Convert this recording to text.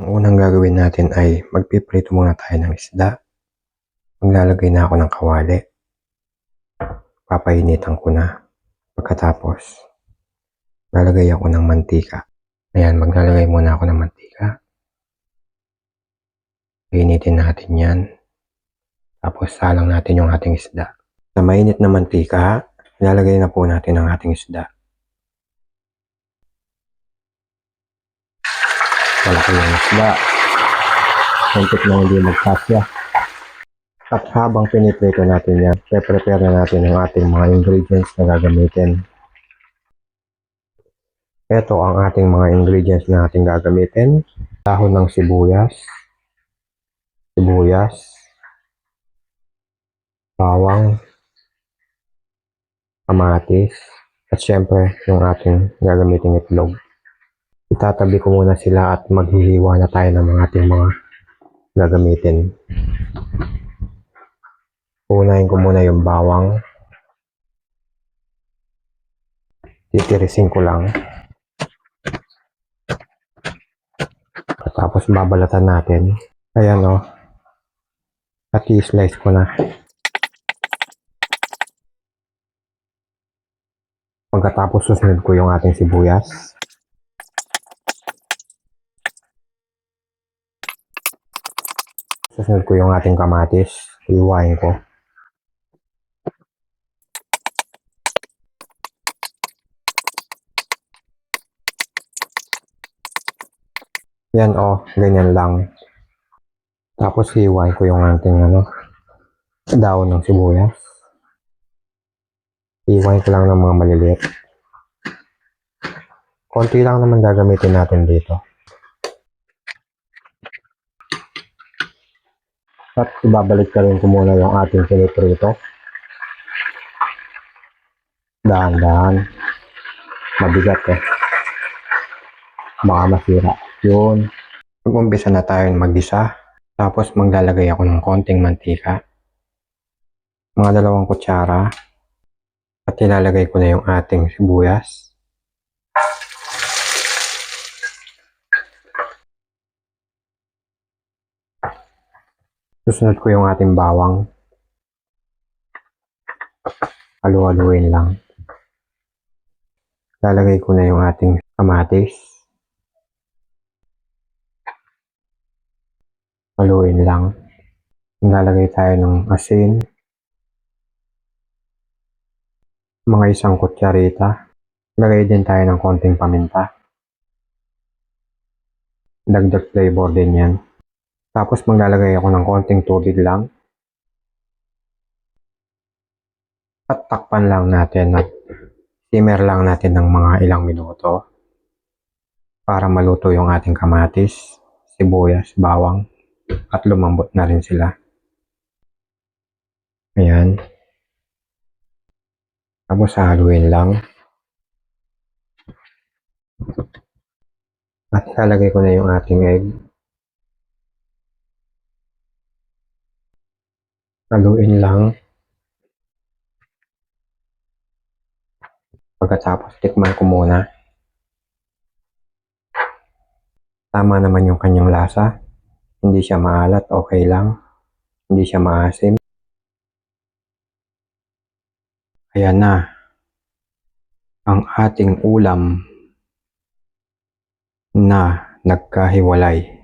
Ang unang gagawin natin ay magpiprito muna tayo ng isda. Maglalagay na ako ng kawali. Papainitan ko na. Pagkatapos, lalagay ako ng mantika. Ayan, maglalagay muna ako ng mantika. Painitin natin yan. Tapos salang natin yung ating isda. Sa mainit na mantika, ilalagay na po natin ang ating isda. Malaki yung isda. Hintik na hindi magkasya. At habang piniprito natin yan, prepare na natin ang ating mga ingredients na gagamitin. Ito ang ating mga ingredients na ating gagamitin. Dahon ng sibuyas, bawang, kamatis, at syempre yung ating gagamiting itlog. Itatabi ko muna sila at maghihiwa na tayo ng ating mga gagamitin. Unahin ko muna yung bawang. Titirisin ko lang. Tapos babalatan natin. Ayan o. At i-slice ko na. Pagkatapos susunod ko yung ating sibuyas. Susunod ko yung ating kamatis. Iwain ko. Yan o, ganyan lang. Tapos hiwain ko yung ating dahon ng sibuyas. Hiwain ko lang ng mga maliliit. Konti lang naman gagamitin natin dito. At ibabalik ka rin ko muna yung ating piniprito. Dahan-dahan. Mabigat baka masira. Yun. Mag-umpisa na tayo mag-isa. Tapos maglalagay ako ng konting mantika. Mga 2 kutsara. At ilalagay ko na yung ating sibuyas. Susunod ko yung ating bawang. Halu-haluin lang. Lalagay ko na yung ating kamatis. Haluin lang. Lalagay tayo ng asin. Mga 1 kutsarita. Lagay din tayo ng konting paminta. Dagdag flavor din yan. Tapos maglalagay ako ng konting tubig lang. At takpan lang natin at simmer lang natin ng mga ilang minuto para maluto yung ating kamatis, sibuyas, bawang at lumambot na rin sila. Ayan. Tapos haluin lang. At ilalagay ko na yung ating egg. Haluin lang. Pagkatapos tikman ko muna. Tama naman yung kanyang lasa. Hindi siya maalat, okay lang. Hindi siya maasim. Ayan na ang ating ulam na nagkahiwalay.